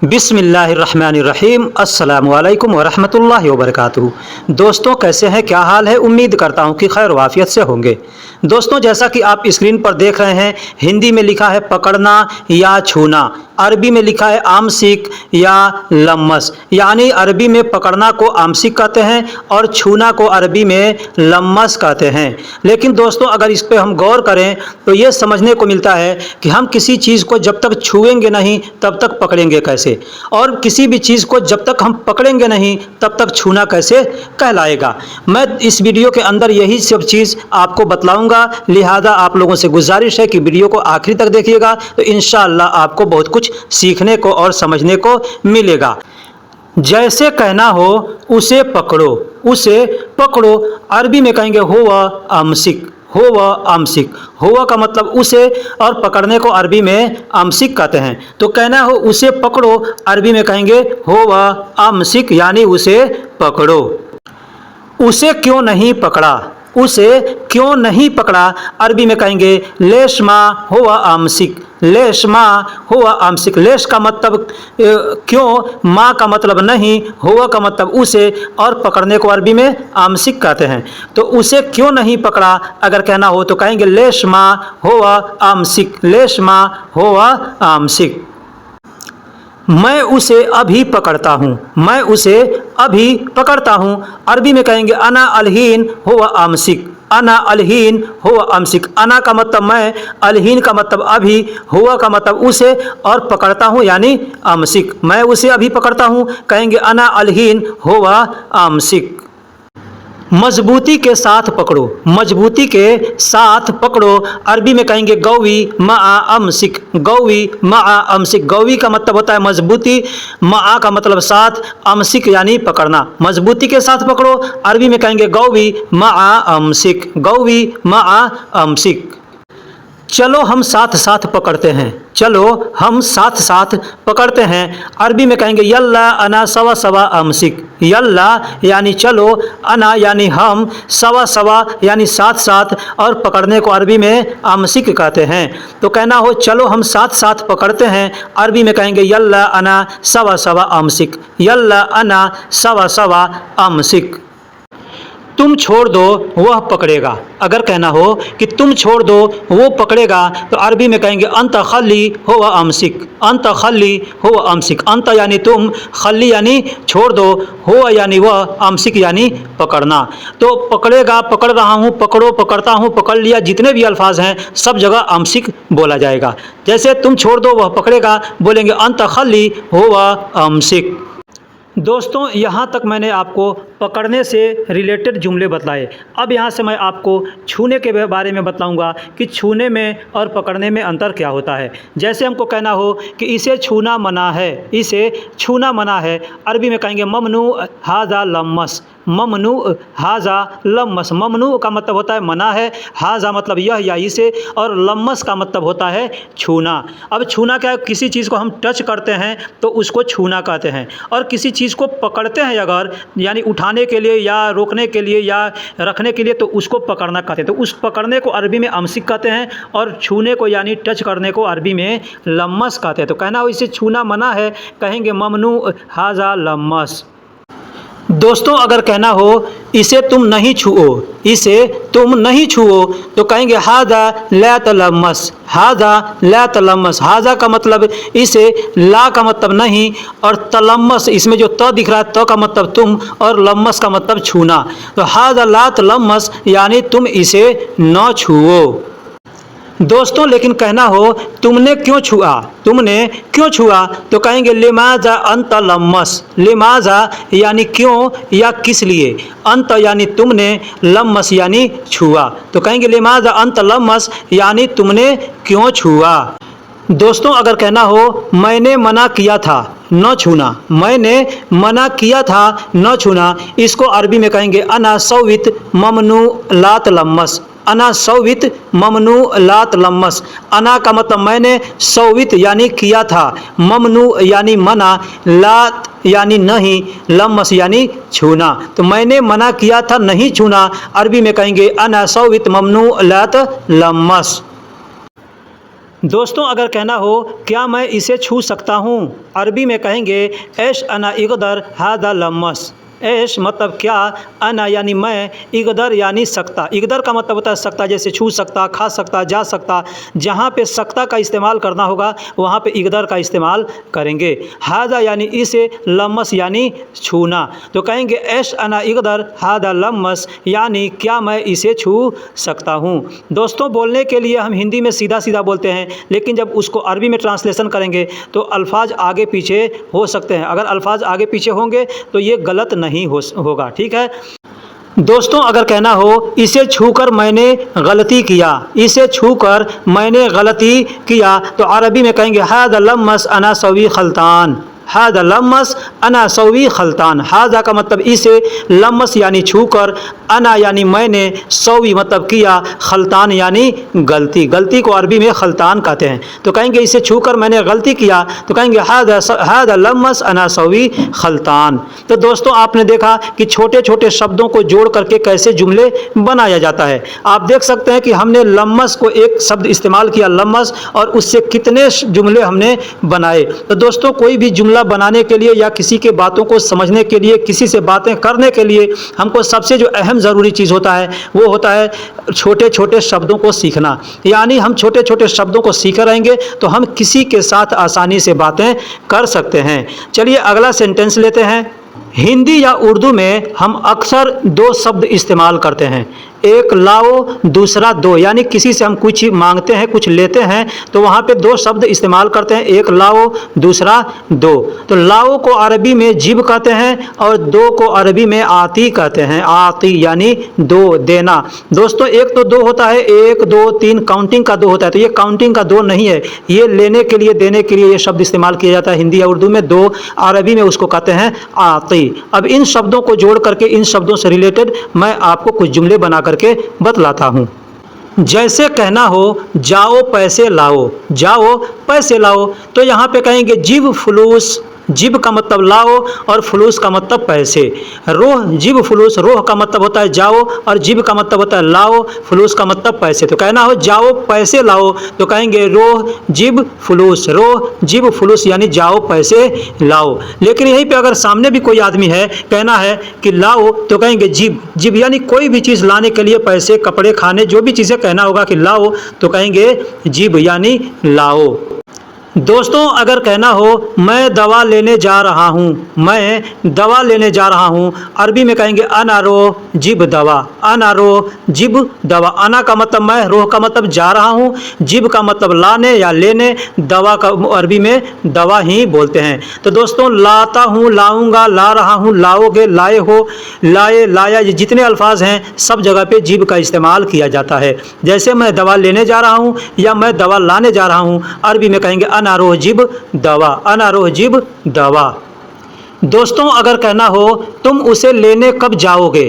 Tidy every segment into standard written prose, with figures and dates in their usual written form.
बिस्मिल्लाहिर्रहमानिर्रहीम अस्सलामु अलैकुम वरहमतुल्लाहि वबरकातुहू। दोस्तों कैसे हैं, क्या हाल है। उम्मीद करता हूं कि खैर वाफियत से होंगे। दोस्तों जैसा कि आप स्क्रीन पर देख रहे हैं, हिंदी में लिखा है पकड़ना या छूना, अरबी में लिखा है आमसिक या लम्मस। यानी अरबी में पकड़ना को आमसिक कहते हैं और छूना को अरबी में लम्मस कहते हैं। लेकिन दोस्तों अगर इस पर हम गौर करें तो ये समझने को मिलता है कि हम किसी चीज़ को जब तक छुएंगे नहीं तब तक पकड़ेंगे कैसे, और किसी भी चीज़ को जब तक हम पकड़ेंगे नहीं तब तक छूना कैसे कहलाएगा। मैं इस वीडियो के अंदर यही सब चीज़ आपको बतलाऊंगा, लिहाजा आप लोगों से गुजारिश है कि वीडियो को आखिरी तक देखिएगा तो इंशाअल्लाह आपको बहुत कुछ सीखने को और समझने को मिलेगा। जैसे कहना हो उसे पकड़ो, उसे पकड़ो अरबी में कहेंगे हुवा आमसिक, हुवा आमसिक। हुआ का मतलब उसे और पकड़ने को अरबी में आमसिक कहते हैं। तो कहना हो उसे पकड़ो अरबी में कहेंगे हुवा आमसिक, यानी उसे पकड़ो। उसे क्यों नहीं पकड़ा, उसे क्यों नहीं पकड़ा अरबी में कहेंगे लेश मा हुआ आमसिक, लेश मा हुआ आमसिक। लेश का मतलब क्यों, माँ का मतलब नहीं, हुआ का मतलब उसे और पकड़ने को अरबी में आमसिक कहते हैं। तो उसे क्यों नहीं पकड़ा अगर कहना हो तो कहेंगे लेश मा हुआ आमसिक, लेश मा हुआ आमसिक। मैं उसे अभी पकड़ता हूँ, मैं उसे अभी पकड़ता हूँ अरबी में कहेंगे अना अलहीन हुआ आमसिक, अना अलहीन हुआ आमसिक। अना का मतलब मैं, अलहीन का मतलब अभी, हुआ का मतलब उसे और पकड़ता हूँ यानी आमसिक। मैं उसे अभी पकड़ता हूँ कहेंगे अना अलहीन हुआ आमसिक। मजबूती के साथ पकड़ो, मजबूती के साथ पकड़ो अरबी में कहेंगे गौवी माआ अमसिक, गौवी माआ अमसिक। गौवी का मतलब होता है मजबूती, माआ का मतलब साथ, अमसिक यानी पकड़ना। मजबूती के साथ पकड़ो अरबी में कहेंगे गौवी माआ अमसिक, गौवी माआ अमसिक। चलो हम साथ साथ पकड़ते हैं, चलो हम साथ साथ पकड़ते हैं अरबी में कहेंगे यल्ला अना सवा सवा अमसिक, यल्ला यानी चलो, अना यानी हम, सवा सवा यानी साथ साथ, और पकड़ने को अरबी में अमसिक कहते हैं। तो कहना हो चलो हम साथ साथ पकड़ते हैं अरबी में कहेंगे यल्ला अना सवा सवा अमसिक, यल्ला अना सवा सवा अमसिक। तुम छोड़ दो वह पकड़ेगा, अगर कहना हो कि तुम छोड़ दो वो पकड़ेगा तो अरबी में कहेंगे अंत खली हुआ अमसिक, अंत खली हुआ अमसिक। अंत यानी तुम, खली यानी छोड़ दो, हुआ यानी वह, अमसिक यानी पकड़ना। तो पकड़ेगा, पकड़ रहा हूँ, पकड़ो, पकड़ता हूँ, पकड़ लिया, जितने भी अल्फाज हैं सब जगह अमसिक बोला जाएगा। जैसे तुम छोड़ दो वह पकड़ेगा बोलेंगे अंत खली हुआ अमसिक। दोस्तों यहाँ तक मैंने आपको पकड़ने से रिलेटेड जुमले बतलाए। अब यहाँ से मैं आपको छूने के बारे में बतलाऊँगा कि छूने में और पकड़ने में अंतर क्या होता है। जैसे हमको कहना हो कि इसे छूना मना है, इसे छूना मना है अरबी में कहेंगे ममनू हाजा लम्मस, ममनू हाजा लम्मस। ममनू का मतलब होता है मना है, हाजा मतलब यह या इसे, और लम्मस का मतलब होता है छूना। अब छूना क्या है, किसी चीज़ को हम टच करते हैं तो उसको छूना कहते हैं, और किसी चीज़ को पकड़ते हैं अगर, यानी उठाने के लिए या रोकने के लिए या रखने के लिए, तो उसको पकड़ना कहते हैं। तो उस पकड़ने को अरबी में अमसिक कहते हैं और छूने को यानी टच करने को अरबी में लम्मस कहते हैं। तो कहना हो इसे छूना मना है कहेंगे ममनू हाजा लम्मस। दोस्तों अगर कहना हो इसे तुम नहीं छुओ, इसे तुम नहीं छुओ तो कहेंगे हाजा ला तलम्मस, हाजा ला तलम्मस। हाजा का मतलब इसे, ला का मतलब नहीं, और तलम्मस इसमें जो त दिख रहा है त का मतलब तुम और लम्मस का मतलब छूना। तो हाजा ला तलम्मस यानी तुम इसे न छुओ। दोस्तों लेकिन कहना हो तुमने क्यों छुआ, तुमने क्यों छुआ तो कहेंगे लिमाजा अंत लम्मस, लिमाजा यानी क्यों या किस लिए, अंत यानी तुमने, लम्मस यानी छुआ। तो कहेंगे लिमाजा अंत लम्मस यानी तुमने क्यों छुआ। दोस्तों अगर कहना हो मैंने मना किया था न छूना, मैंने मना किया था न छूना, इसको अरबी में कहेंगे अना सौवित ममनू लात लम्मस, अना सौवित ममनू लात लम्मस। अना का मतलब मैंने, सौवित यानी किया था, ममनू यानी मना, लात यानी नहीं, लम्मस यानी छूना। तो मैंने मना किया था नहीं छूना अरबी में कहेंगे अना सौवित ममनू लात लम्मस। दोस्तों अगर कहना हो क्या मैं इसे छू सकता हूँ, अरबी में कहेंगे ऐश अना इक़दर हादा लम्मस। ऐश मतलब क्या, अना यानी मैं, इक़दर यानी सकता। इक़दर का मतलब होता है सकता, जैसे छू सकता, खा सकता, जा सकता। जहाँ पे सकता का इस्तेमाल करना होगा वहाँ पे इक़दर का इस्तेमाल करेंगे। हादा यानी इसे, लम्मस यानी छूना। तो कहेंगे ऐश अना इक़दर हादा लम्मस, यानी क्या मैं इसे छू सकता हूँ। दोस्तों बोलने के लिए हम हिंदी में सीधा सीधा बोलते हैं, लेकिन जब उसको अरबी में ट्रांसलेशन करेंगे तो अल्फाज आगे पीछे हो सकते हैं। अगर अल्फाज आगे पीछे होंगे तो ये गलत नहीं होगा, ठीक है। दोस्तों अगर कहना हो इसे छूकर मैंने गलती किया, इसे छूकर मैंने गलती किया, तो अरबी में कहेंगे हादा लम्मस अना सवी खल्तान। हादा लम्मस अना सवी खल्तान। हादा का मतलब इसे, लम्मस यानी छूकर, अना यानी मैंने, सवी मतलब किया, खल्तान यानी गलती। गलती को अरबी में खल्तान कहते हैं। तो कहेंगे इसे छूकर मैंने गलती किया, तो कहेंगे हादा लम्मस अना सवी खल्तान। तो दोस्तों आपने देखा कि छोटे छोटे शब्दों को जोड़ करके कैसे जुमले बनाया जाता है। आप देख सकते हैं कि हमने लम्मस को एक शब्द इस्तेमाल किया लम्मस, और उससे कितने जुमले हमने बनाए। तो दोस्तों कोई भी जुमला बनाने के लिए या किसी के बातों को समझने के लिए, किसी से बातें करने के लिए हमको सबसे जो अहम ज़रूरी चीज़ होता है वो होता है छोटे छोटे शब्दों को सीखना। यानी हम छोटे छोटे शब्दों को सीख रहेंगे तो हम किसी के साथ आसानी से बातें कर सकते हैं। चलिए अगला सेंटेंस लेते हैं। हिंदी या उर्दू में हम अक्सर दो शब्द इस्तेमाल करते हैं, एक लाओ, दूसरा दो। यानी किसी से हम कुछ मांगते हैं, कुछ लेते हैं, तो वहाँ पे दो शब्द इस्तेमाल करते हैं, एक लाओ, दूसरा दो। तो लाओ को अरबी में जिब कहते हैं और दो को अरबी में आती कहते हैं। आती यानी दो, देना। दोस्तों एक तो दो होता है, एक दो तीन काउंटिंग का दो होता है, तो ये काउंटिंग का दो नहीं है, ये लेने के लिए, देने के लिए ये शब्द इस्तेमाल किया जाता है हिंदी या उर्दू में। दो अरबी में उसको कहते हैं आती। अब इन शब्दों को जोड़ करके, इन शब्दों से रिलेटेड मैं आपको कुछ जुमले बना करके बतलाता हूँ। जैसे कहना हो जाओ पैसे लाओ, जाओ पैसे लाओ, तो यहाँ पे कहेंगे जिब फुलूस। जिब का मतलब लाओ और फुलूस का मतलब पैसे। रोह जिब फुलूस, रोह का मतलब होता है जाओ और जिब का मतलब होता है लाओ, फुलूस का मतलब पैसे। तो कहना हो जाओ पैसे लाओ, तो कहेंगे रोह जिब फुलूस, रोह जिब फुलूस यानी जाओ पैसे लाओ। लेकिन यहीं पे अगर सामने भी कोई आदमी है, कहना है कि लाओ, तो कहेंगे जिब। जिब यानी कोई भी चीज़ लाने के लिए, पैसे, कपड़े, खाने, जो भी चीज़ें कहना होगा कि लाओ, तो कहेंगे जिब यानी लाओ। दोस्तों अगर कहना हो मैं दवा लेने जा रहा हूँ, मैं दवा लेने जा रहा हूँ, अरबी में कहेंगे अना रो जिब दवा। अना रो जिब दवा। अना का मतलब मैं, रोह का मतलब जा रहा हूँ, जिब का मतलब लाने या लेने, दवा का अरबी में दवा ही बोलते हैं। तो दोस्तों लाता हूँ, लाऊंगा, ला रहा हूँ, लाओगे, लाए हो, लाए, लाया, ये जितने अल्फाज हैं सब जगह पे जिब का इस्तेमाल किया जाता है। जैसे मैं दवा लेने जा रहा हूँ या मैं दवा लाने जा रहा हूँ, अरबी में कहेंगे अना रो जिब दवा। अना रो जिब दवा। दोस्तों अगर कहना हो तुम उसे लेने कब जाओगे,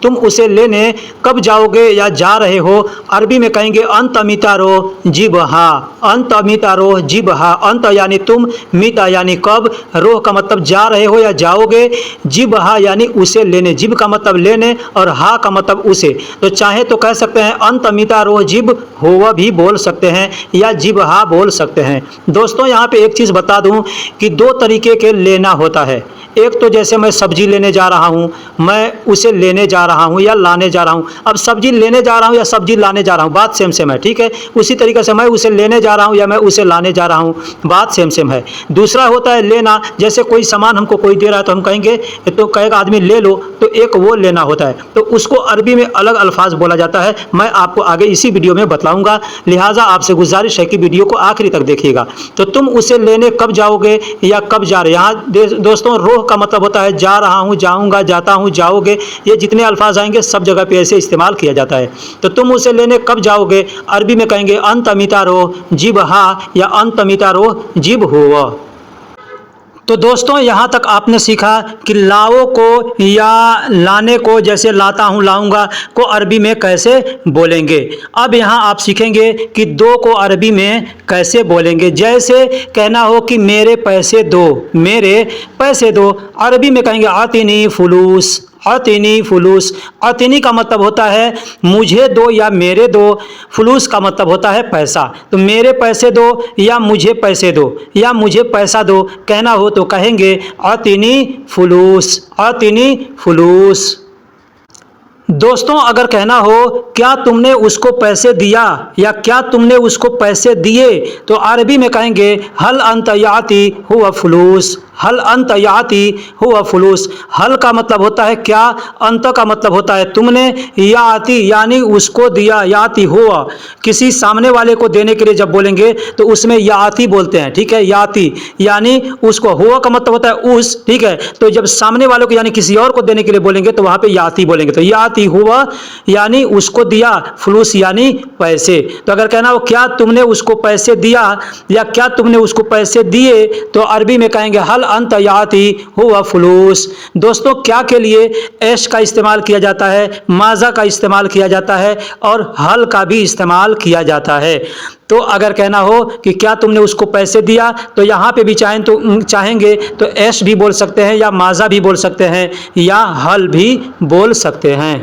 तुम उसे लेने कब जाओगे या जा रहे हो, अरबी में कहेंगे अंत अमिता रो जिब हा। अंत अमिता रो जिब हा। अंत यानी तुम, मिता यानी कब, रोह का मतलब जा रहे हो या जाओगे, जिब हा यानी उसे लेने। जिब का मतलब लेने और हा का मतलब उसे। तो चाहे तो कह सकते हैं अंत अमिता रो जिब होवा भी बोल सकते हैं या जिब हा बोल सकते हैं। दोस्तों यहाँ पे एक चीज़ बता दूँ कि दो तरीके के लेना होता है। एक तो जैसे मैं सब्जी लेने जा रहा हूँ, मैं उसे लेने जा रहा हूँ या लाने जा रहा हूँ। अब सब्जी लेने जा रहा हूँ या सब्जी लाने जा रहा हूँ, बात सेम सेम है, ठीक है। उसी तरीके से मैं उसे लेने जा रहा हूँ या मैं उसे लाने जा रहा हूँ, बात सेम सेम है। दूसरा होता है लेना, जैसे कोई सामान हमको कोई दे रहा है तो हम कहेंगे, तो कहेगा आदमी ले लो, तो एक वो लेना होता है, तो उसको अरबी में अलग अल्फाज बोला जाता है। मैं आपको आगे इसी वीडियो में बतलाऊँगा, लिहाजा आपसे गुजारिश है कि वीडियो को आखिरी तक देखिएगा। तो तुम उसे लेने कब जाओगे या कब जा रहे, यहाँ दोस्तों रोह का मतलब होता है जा रहा हूँ, जाऊँगा, जाता हूँ, जाओगे, ये जितने अल्फाज आएंगे सब जगह पे ऐसे इस्तेमाल किया जाता है। तो तुम उसे लेने कब जाओगे, अरबी में कहेंगे अंत अमिता रो जिब हा या अंत अमिता रो जिब हुआ। तो दोस्तों यहाँ तक आपने सीखा कि लाओ को या लाने को, जैसे लाता हूँ, लाऊंगा को अरबी में कैसे बोलेंगे। अब यहाँ आप सीखेंगे कि दो को अरबी में कैसे बोलेंगे। जैसे कहना हो कि मेरे पैसे दो, मेरे पैसे दो, अरबी में कहेंगे आतिनी फुलूस। अतिनी फुलूस। अतिनी का मतलब होता है मुझे दो या मेरे दो, फुलूस का मतलब होता है पैसा। तो मेरे पैसे दो या मुझे पैसे दो या मुझे पैसा दो कहना हो तो कहेंगे अतिनी फुलूस, अतिनी फुलूस। दोस्तों अगर कहना हो क्या तुमने उसको पैसे दिया या क्या तुमने उसको पैसे दिए तो अरबी में कहेंगे हल अंत याती हुआ फुलूस, हल अंत याती हुआ फुलूस। हल का मतलब होता है क्या, अंत का मतलब होता है तुमने, याती यानी उसको दिया, याती हुआ किसी सामने वाले को देने के लिए जब बोलेंगे तो उसमें याती बोलते हैं, ठीक है। याती यानी उसको, हुआ का मतलब होता है उस, ठीक है। तो जब सामने वाले को यानी किसी और को देने के लिए बोलेंगे तो वहां पे याती बोलेंगे। तो याती हुआ यानी उसको दिया, फुलूस यानी पैसे। तो अगर कहना हो क्या तुमने उसको पैसे दिया या क्या तुमने उसको पैसे दिए तो अरबी में कहेंगे हल अंत याती हुआ फुलूस। दोस्तों क्या के लिए एश का इस्तेमाल किया जाता है, माजा का इस्तेमाल किया जाता है और हल का भी इस्तेमाल किया जाता है। तो अगर कहना हो कि क्या तुमने उसको पैसे दिया तो यहाँ पे भी चाहेंगे तो एश भी बोल सकते हैं या माजा भी बोल सकते हैं या हल भी बोल सकते हैं।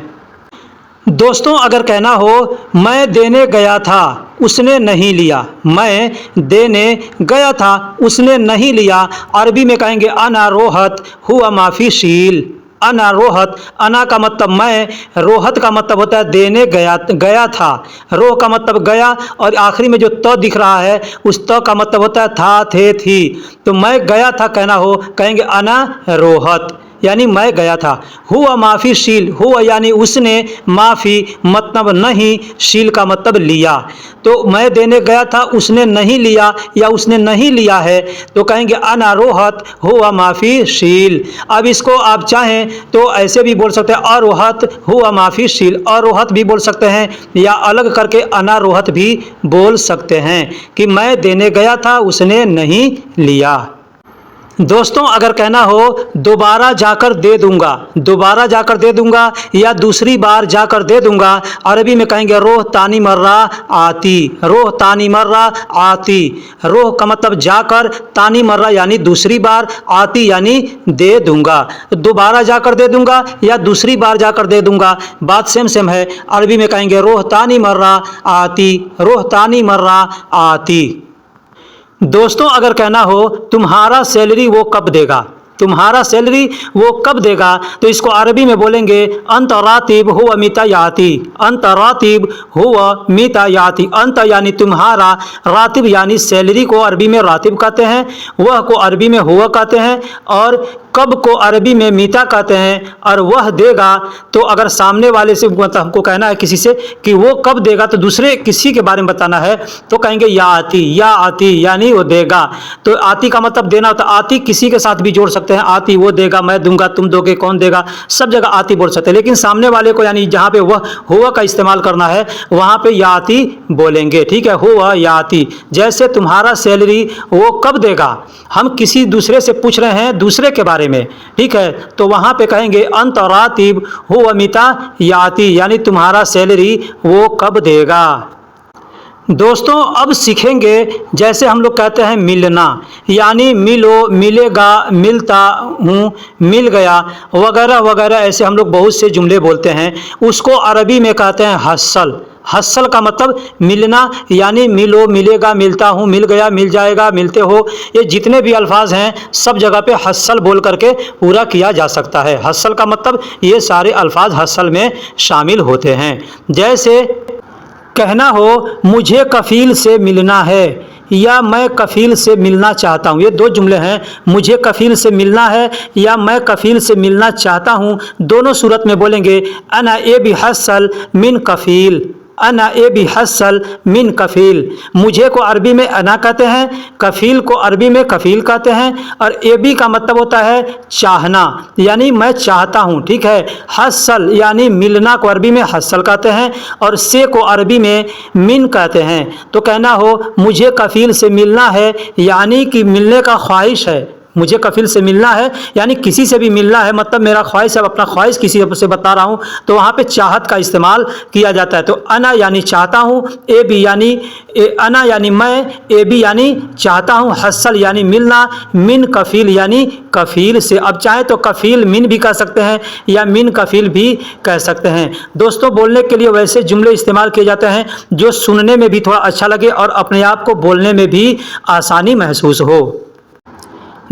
दोस्तों अगर कहना हो मैं देने गया था उसने नहीं लिया, मैं देने गया था उसने नहीं लिया, अरबी में कहेंगे अना रोहत हुआ माफी शील। अना रोहत, अना का मतलब मैं, रोहत का मतलब होता है देने गया था, रोह का मतलब गया और आखिरी में जो त दिख रहा है उस त का मतलब होता है था, थे, थी। तो मैं गया था कहना हो कहेंगे अना रोहत यानी मैं गया था। हुआ माफ़ी शील, हुआ यानी उसने, माफ़ी मतलब नहीं, शील का मतलब लिया। तो मैं देने गया था उसने नहीं लिया या उसने नहीं लिया है तो कहेंगे अनारोहत हुआ माफ़ी शील। अब इसको आप चाहें तो ऐसे भी बोल सकते हैं अरोहत हुआ माफ़ी शील, अरोहत भी बोल सकते हैं या अलग करके अनारोहत भी बोल सकते हैं कि मैं देने गया था उसने नहीं लिया। दोस्तों अगर कहना हो दोबारा जाकर दे दूंगा, दोबारा जाकर दे दूंगा या दूसरी बार जाकर दे दूंगा, अरबी में कहेंगे रोह तानी मर्रा आती, रोह तानी मर्रा आती। रोह का मतलब जाकर, तानी मर्रा यानी दूसरी बार, आती यानी दे दूंगा। दोबारा जाकर दे दूंगा या दूसरी बार जाकर दे दूंगा बात सेम है। अरबी में कहेंगे रोह तानी मर्रा आती, रोह तानी मर्रा आती। दोस्तों अगर कहना हो तुम्हारा सैलरी वो कब देगा, तुम्हारा सैलरी वो कब देगा तो इसको अरबी में बोलेंगे अंत रातिब हुआ मीता याती, अंत रातिब हुआ मीता याती। अंत यानी तुम्हारा, रातिब यानी सैलरी को अरबी में रातिब कहते हैं, वह को अरबी में हुआ कहते हैं और कब को अरबी में मीता कहते हैं। और वह देगा तो अगर सामने वाले से मतलब हमको कहना है किसी से कि वो कब देगा तो दूसरे किसी के बारे में बताना है तो कहेंगे या आती, या आती यानी वो देगा। तो आती का मतलब देना होता है, आती किसी के साथ भी जोड़ सकते हैं, आती वो देगा, मैं दूंगा, तुम दोगे, कौन देगा, सब जगह आती बोल सकते हैं। लेकिन सामने वाले को यानी जहाँ पे वह हुआ का इस्तेमाल करना है वहाँ पे या आती बोलेंगे, ठीक है, हुआ या आती। जैसे तुम्हारा सैलरी वो कब देगा, हम किसी दूसरे से पूछ रहे हैं दूसरे के बारे में, ठीक है, तो वहाँ पे कहेंगे अंत रातिब हुआ मीता याती यानी तुम्हारा सैलरी वो कब देगा। दोस्तों अब सीखेंगे जैसे हम लोग कहते हैं मिलना यानी मिलो, मिलेगा, मिलता हूँ, मिल गया वगैरह वगैरह, ऐसे हम लोग बहुत से जुमले बोलते हैं। उसको अरबी में कहते हैं हस्सल। हस्सल का मतलब मिलना यानी मिलो, मिलेगा, मिलता हूँ, मिल गया, मिल जाएगा, मिलते हो, ये जितने भी अल्फाज हैं सब जगह पे हस्सल बोल करके पूरा किया जा सकता है। हस्सल का मतलब ये सारे अल्फाज हस्सल में शामिल होते हैं। जैसे कहना हो मुझे कफ़ील से मिलना है या मैं कफ़ील से मिलना चाहता हूँ, ये दो जुमले हैं, मुझे कफ़ील से मिलना है या मैं कफ़ील से मिलना चाहता हूँ। दोनों सूरत में बोलेंगे अना ए बी हस्सल मिन कफ़ील, अना ए बी हस्सल मिन कफ़ील। मुझे को अरबी में अना कहते हैं, कफ़ील को अरबी में कफ़ील कहते हैं और ए बी का मतलब होता है चाहना यानी मैं चाहता हूँ, ठीक है। हस्सल यानी मिलना को अरबी में हस्सल कहते हैं और से को अरबी में मिन कहते हैं। तो कहना हो मुझे कफ़ील से मिलना है यानी कि मिलने का ख्वाहिश है, मुझे कफिल से मिलना है यानी किसी से भी मिलना है, मतलब मेरा ख्वाहिश है, अपना ख्वाहिश किसी से बता रहा हूँ, तो वहाँ पे चाहत का इस्तेमाल किया जाता है। तो अना यानी चाहता हूँ, ए बी यानी अना यानी मैं, ए बी यानी चाहता हूँ, हसल यानी मिलना, मिन कफील यानी कफील से। अब चाहे तो कफील मिन भी कह सकते हैं या मिन कफील भी कह सकते हैं। दोस्तों बोलने के लिए वैसे जुमले इस्तेमाल किए जाते हैं जो सुनने में भी थोड़ा अच्छा लगे और अपने आप को बोलने में भी आसानी महसूस हो।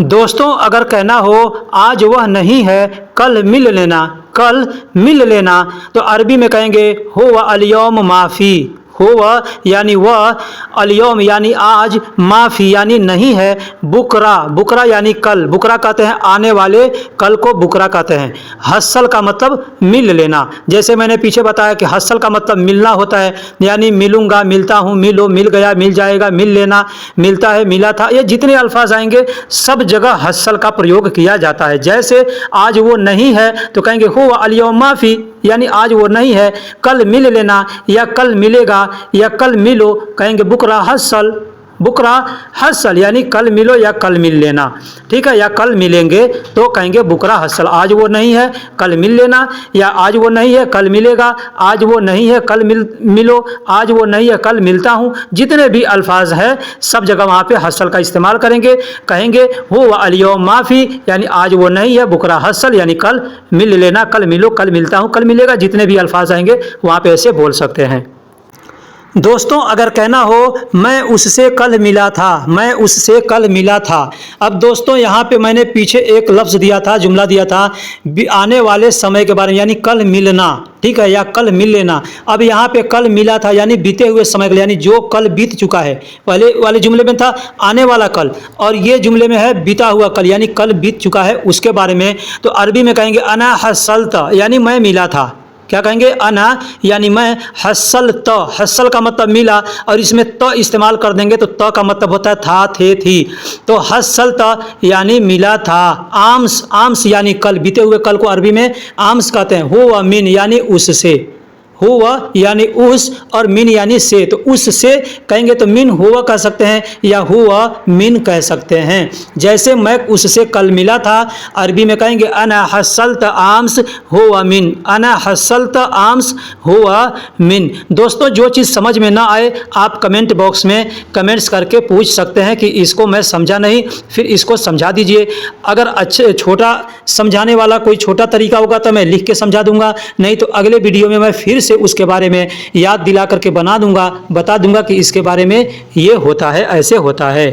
दोस्तों अगर कहना हो आज वह नहीं है, कल मिल लेना, कल मिल लेना, तो अरबी में कहेंगे हो व अलियौम माफ़ी, हो वह यानी वह, अलियौम यानी आज, माफ़ी यानी नहीं है, बुकरा, बुकरा यानी कल, बुकरा कहते हैं आने वाले कल को बुकरा कहते हैं। हसल का मतलब मिल लेना, जैसे मैंने पीछे बताया कि हसल का मतलब मिलना होता है, यानी मिलूंगा, मिलता हूँ, मिलो, मिल गया, मिल जाएगा, मिल लेना, मिलता है, मिला था, ये जितने अल्फाज आएंगे सब जगह हसल का प्रयोग किया जाता है। जैसे आज वो नहीं है तो कहेंगे हो अलियौम माफ़ी, यानी आज वो नहीं है, कल मिल लेना या कल मिलेगा या कल मिलो, कहेंगे बुकरा हसल, बुकरा हसल यानी कल मिलो या कल मिल लेना, ठीक है, या कल मिलेंगे तो कहेंगे बुकरा हसल, आज वो नहीं है कल मिल लेना, या आज वो नहीं है कल मिलेगा, आज वो नहीं है कल मिलो, आज वो नहीं है कल मिलता हूँ, जितने भी अल्फाज है सब जगह वहाँ पे हसल का इस्तेमाल करेंगे। कहेंगे हो व अलियौम माफ़ी यानी आज वो नहीं है, बुकरा हसल यानी कल मिल लेना, कल मिलो, कल मिलता हूँ, कल मिलेगा, जितने भी अल्फाज आएंगे वहाँ पे ऐसे बोल सकते हैं। दोस्तों अगर कहना हो मैं उससे कल मिला था, मैं उससे कल मिला था। अब दोस्तों यहाँ पे मैंने पीछे एक लफ्ज़ दिया था, जुमला दिया था आने वाले समय के बारे में, यानी कल मिलना, ठीक है, या कल मिल लेना। अब यहाँ पे कल मिला था यानी बीते हुए समय के लिए, यानी जो कल बीत चुका है। पहले वाले जुमले में था आने वाला कल और ये जुमले में है बीता हुआ कल, यानी कल बीत चुका है उसके बारे में। तो अरबी में कहेंगे अना हसलत यानी मैं मिला था, क्या कहेंगे अना यानी मैं, हसल त, हसल का मतलब मिला और इसमें त इस्तेमाल कर देंगे तो त का मतलब होता है था, थे, थी। तो हसल त यानी मिला था। आम्स, आम्स यानी कल, बीते हुए कल को अरबी में आम्स कहते हैं। हो व मिन यानी उससे, हुआ यानी उस और मिन यानी से, तो उससे कहेंगे तो मिन हुआ कह सकते हैं या हुआ मिन कह सकते हैं। जैसे मैं उससे कल मिला था, अरबी में कहेंगे अना हसलत आम्स हुआ मिन, अना हसलत आम्स हुआ मिन। दोस्तों जो चीज़ समझ में ना आए आप कमेंट बॉक्स में कमेंट्स करके पूछ सकते हैं कि इसको मैं समझा नहीं, फिर इसको समझा दीजिए। अगर अच्छे छोटा समझाने वाला कोई छोटा तरीका होगा तो मैं लिख के समझा दूंगा, नहीं तो अगले वीडियो में मैं फिर से उसके बारे में याद दिला करके बता दूंगा कि इसके बारे में ये होता है, ऐसे होता है।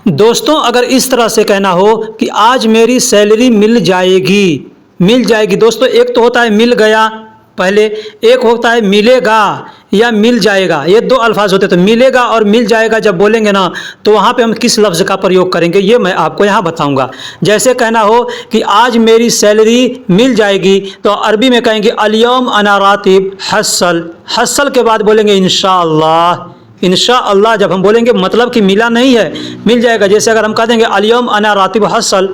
दोस्तों अगर इस तरह से कहना हो कि आज मेरी सैलरी मिल जाएगी, मिल जाएगी, दोस्तों एक तो होता है मिल गया पहले, एक होता है मिलेगा या मिल जाएगा, ये दो अल्फाज होते हैं। तो मिलेगा और मिल जाएगा जब बोलेंगे ना तो वहाँ पे हम किस लफ्ज़ का प्रयोग करेंगे ये मैं आपको यहाँ बताऊँगा। जैसे कहना हो कि आज मेरी सैलरी मिल जाएगी तो अरबी में कहेंगे अलियौम अना रातिब हसल, हसल के बाद बोलेंगे इंशाअल्लाह, इंशाअल्लाह जब हम बोलेंगे मतलब कि मिला नहीं है, मिल जाएगा। जैसे अगर हम कह देंगे अलियौम अना रातिब हसल,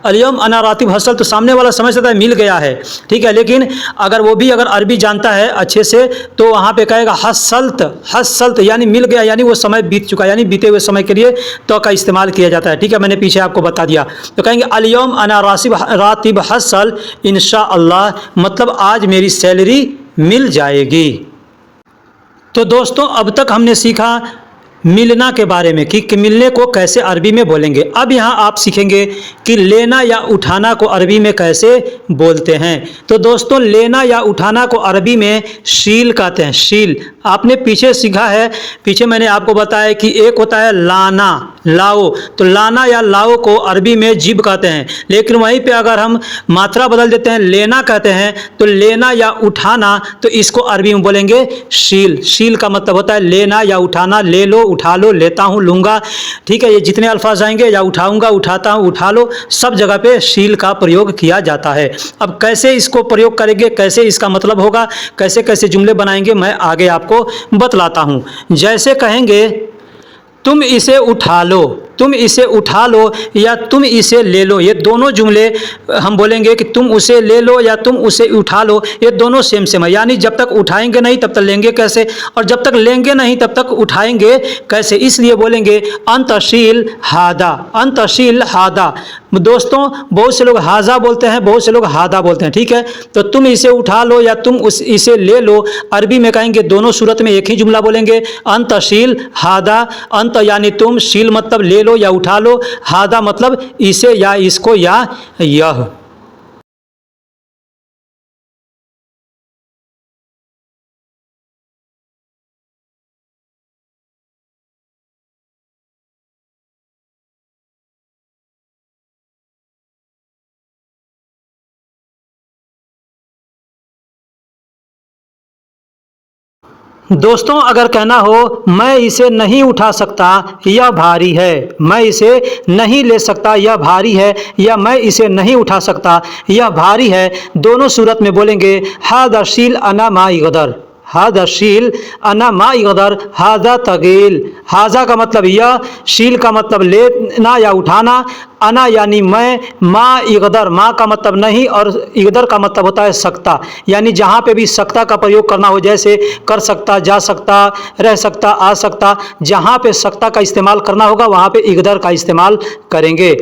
अलियम अना रातिब हसल, तो सामने वाला समझ सकता है मिल गया है, ठीक है, लेकिन अगर वो भी अगर अरबी जानता है अच्छे से तो वहाँ पे कहेगा हसलत, हसलत यानी मिल गया, यानी वो समय बीत चुका, यानी बीते हुए समय के लिए तो का इस्तेमाल किया जाता है, ठीक है, मैंने पीछे आपको बता दिया। तो कहेंगे अलियम अना रातिब हसल इंशाअल्लाह, मतलब आज मेरी सैलरी मिल जाएगी। तो दोस्तों अब तक हमने सीखा मिलना के बारे में कि मिलने को कैसे अरबी में बोलेंगे। अब यहाँ आप सीखेंगे कि लेना या उठाना को अरबी में कैसे बोलते हैं। तो दोस्तों लेना या उठाना को अरबी में शील कहते हैं, शील। आपने पीछे सीखा है, पीछे मैंने आपको बताया कि एक होता है लाना, लाओ, तो लाना या लाओ को अरबी में जिब कहते हैं, लेकिन वहीं पे अगर हम मात्रा बदल देते हैं लेना कहते हैं तो लेना या उठाना तो इसको अरबी में बोलेंगे शील। शील का मतलब होता है लेना या उठाना, ले लो, उठा लो, लेता हूँ, लूँगा, ठीक है, ये जितने अल्फाज आएंगे या उठाऊँगा, उठाता हूँ, उठा लो, सब जगह पे शील का प्रयोग किया जाता है। अब कैसे इसको प्रयोग करेंगे, कैसे इसका मतलब होगा, कैसे कैसे जुमले बनाएंगे मैं आगे आपको बतलाता हूँ। जैसे कहेंगे तुम इसे उठा लो, तुम इसे उठा लो या तुम इसे ले लो, ये दोनों जुमले हम बोलेंगे कि तुम उसे ले लो या तुम उसे उठा लो, ये दोनों सेम सेम है। यानी जब तक उठाएंगे नहीं तब तक लेंगे कैसे, और जब तक लेंगे नहीं तब तक उठाएंगे कैसे, इसलिए बोलेंगे अंतशील हादा, अंतशील हादा। दोस्तों बहुत से लोग हाजा बोलते हैं, बहुत से लोग हादा बोलते हैं, ठीक है। तो तुम इसे उठा लो या तुम इसे ले लो, अरबी में कहेंगे दोनों सूरत में एक ही जुमला बोलेंगे, अंतशील हादा। अंत यानी तुम, शील मतलब ले लो या उठा लो, हादा मतलब इसे या इसको या यह। दोस्तों अगर कहना हो मैं इसे नहीं उठा सकता, यह भारी है, मैं इसे नहीं ले सकता, यह भारी है, या मैं इसे नहीं उठा सकता, यह भारी है, दोनों सूरत में बोलेंगे हादा शील अना मा इगदर, हादा शील अना मा इगदर, हादा तगील। हाजा का मतलब यह, शील का मतलब लेना या उठाना, अना यानी मैं, मा इगदर, मा का मतलब नहीं और इगदर का मतलब होता है सकता। यानी जहाँ पे भी सकता का प्रयोग करना हो, जैसे कर सकता, जा सकता, रह सकता, आ सकता, जहाँ पे सकता का इस्तेमाल करना होगा वहाँ पे इगदर का इस्तेमाल करेंगे।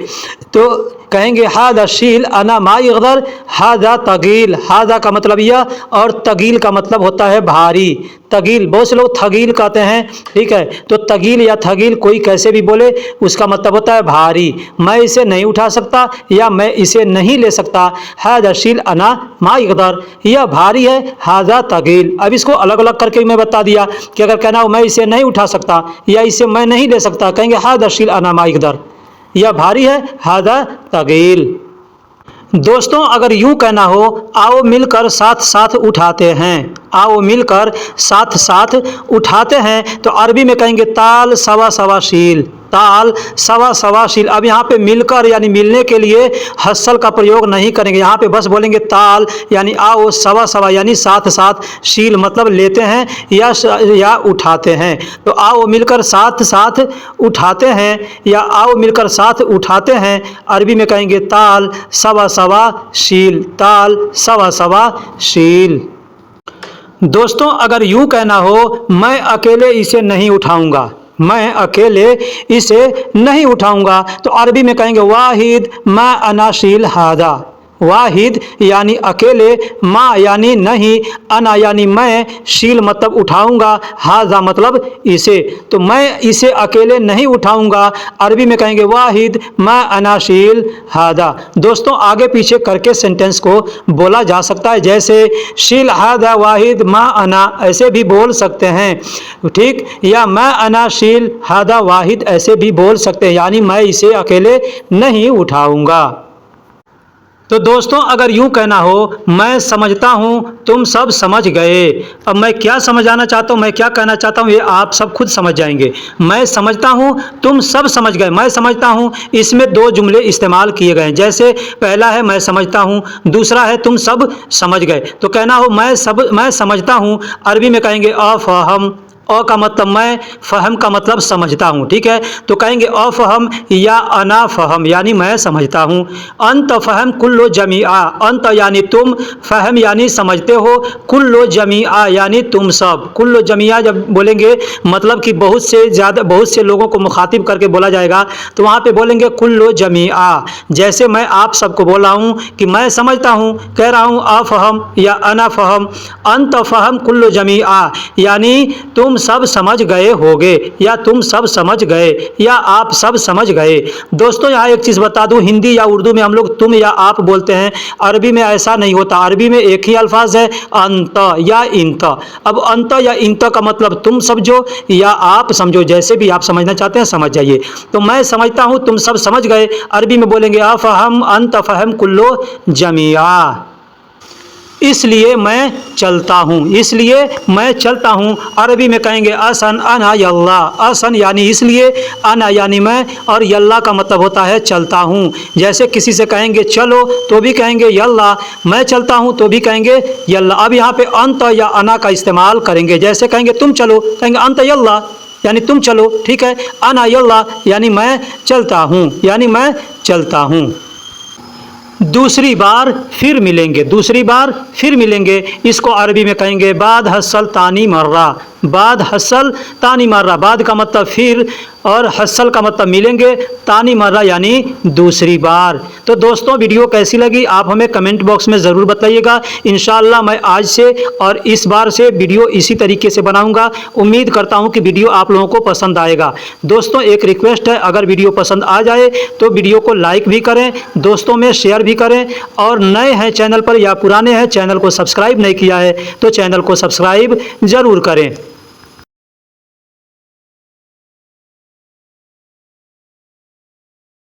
तो कहेंगे हादा शील अना मा इगदर, हादा तगील, हादा का मतलब यह और तगील का मतलब होता है भारी। तगील, बहुत से लोग थगील कहते हैं, ठीक है। तो तगील या थगील कोई कैसे भी बोले उसका मतलब होता है भारी। मैं इसे नहीं उठा सकता या मैं इसे नहीं ले सकता, हादा शील अना मा इगदर, यह भारी है, हादा तगील। अब इसको अलग अलग करके मैं बता दिया कि अगर कहना हो मैं इसे नहीं उठा सकता या इसे मैं नहीं ले सकता, कहेंगे हादा शील अना मा इगदर, यह भारी है, हादा तगील। दोस्तों अगर यूं कहना हो आओ मिलकर साथ साथ उठाते हैं, आओ मिलकर साथ साथ उठाते हैं, तो अरबी में कहेंगे ताल सवा सवा शील, ताल सवा सवा शील। अब यहाँ पे मिलकर यानी मिलने के लिए हस्सल का प्रयोग नहीं करेंगे, यहाँ पे बस बोलेंगे ताल यानी आओ, सवा सवा यानी साथ साथ, शील मतलब लेते हैं या उठाते हैं। तो आओ मिलकर साथ साथ उठाते हैं या आओ मिलकर साथ उठाते हैं, अरबी में कहेंगे ताल सवा सवा शील, ताल सवा सवा शील। दोस्तों अगर यूं कहना हो मैं अकेले इसे नहीं उठाऊंगा, मैं अकेले इसे नहीं उठाऊंगा, तो अरबी में कहेंगे वाहिद मा अनाशील हादा, वाहिद यानी अकेले, माँ यानी नहीं, अना यानी मैं, शील मतलब उठाऊंगा, हाजा मतलब इसे, तो मैं इसे अकेले नहीं उठाऊंगा, अरबी में कहेंगे वाहिद माँ अनाशील हादा। दोस्तों आगे पीछे करके सेंटेंस को बोला जा सकता है, जैसे शील हादा वाहिद माँ अना, ऐसे भी बोल सकते हैं, ठीक, या मैं अनाशील हादा वाहिद ऐसे भी बोल सकते हैं, यानी मैं इसे अकेले नहीं उठाऊंगा। तो दोस्तों अगर यूं कहना हो मैं समझता हूं तुम सब समझ गए, अब मैं क्या समझाना चाहता हूं, मैं क्या कहना चाहता हूं ये आप सब खुद समझ जाएंगे। मैं समझता हूं तुम सब समझ गए, मैं समझता हूं इसमें दो जुमले इस्तेमाल किए गए हैं, जैसे पहला है मैं समझता हूं, दूसरा है तुम सब समझ गए। तो कहना हो मैं समझता हूं, अरबी में कहेंगे अफहम, अ का मतलब मैं, फ़हम का मतलब समझता हूँ, ठीक है। तो कहेंगे अफ़हम या अना फ़हम यानी मैं समझता हूँ। अंत फ़हम कुल्लो जमीआ, अंत यानी तुम, फ़हम यानी समझते हो, कुल्लो जमीआ यानी तुम सब। कुल्लो जमीआ जब बोलेंगे मतलब कि बहुत से लोगों को मुखातिब करके बोला जाएगा, तो वहाँ पे बोलेंगे कुल्लो जमीआ। जैसे मैं आप सबको बोला हूँ कि मैं समझता हूँ, कह रहा हूँ अफ़हम या अना फ़हम। अंत फ़हम कुल्लो जमीआ यानी तुम सब समझ गए होगे या तुम सब समझ गए या आप सब समझ गए। दोस्तों यहाँ एक चीज़ बता दूं, हिंदी या उर्दू में हम लोग तुम या आप बोलते हैं, अरबी में ऐसा नहीं होता। अरबी में एक ही अल्फाज है अंत या इंत। अब अंत या इंत का मतलब तुम समझो या आप समझो, जैसे भी आप समझना चाहते हैं समझ जाइए। तो मैं समझता हूँ तुम सब समझ गए, अरबी में बोलेंगे अफ़हम अंत फ़हम कुल्लो जमीआ। इसलिए मैं चलता हूँ, इसलिए मैं चलता हूँ, अरबी में कहेंगे असन अना यल्ला। असन यानी इसलिए, अना यानी मैं, और यल्ला का मतलब होता है चलता हूँ। जैसे किसी से कहेंगे चलो तो भी कहेंगे यल्ला, मैं चलता हूँ तो भी कहेंगे यल्ला। अब यहाँ पे अंत या अना का इस्तेमाल करेंगे, जैसे कहेंगे तुम चलो, कहेंगे अंत यल्ला, यानी तुम चलो, ठीक है। अना यल्ला यानी मैं चलता हूँ, यानी मैं चलता हूँ। दूसरी बार फिर मिलेंगे, दूसरी बार फिर मिलेंगे, इसको अरबी में कहेंगे बाद हसल तानी मर्रा। बाद हसल तानी मर्रा, बाद का मतलब फिर और हसल का मतलब मिलेंगे, तानी मर्रा यानी दूसरी बार। तो दोस्तों वीडियो कैसी लगी आप हमें कमेंट बॉक्स में ज़रूर बताइएगा। इंशाअल्लाह मैं आज से और इस बार से वीडियो इसी तरीके से बनाऊंगा। उम्मीद करता हूं कि वीडियो आप लोगों को पसंद आएगा। दोस्तों एक रिक्वेस्ट है, अगर वीडियो पसंद आ जाए तो वीडियो को लाइक भी करें, दोस्तों में शेयर भी करें, और नए हैं चैनल पर या पुराने हैं चैनल को सब्सक्राइब नहीं किया है तो चैनल को सब्सक्राइब ज़रूर करें।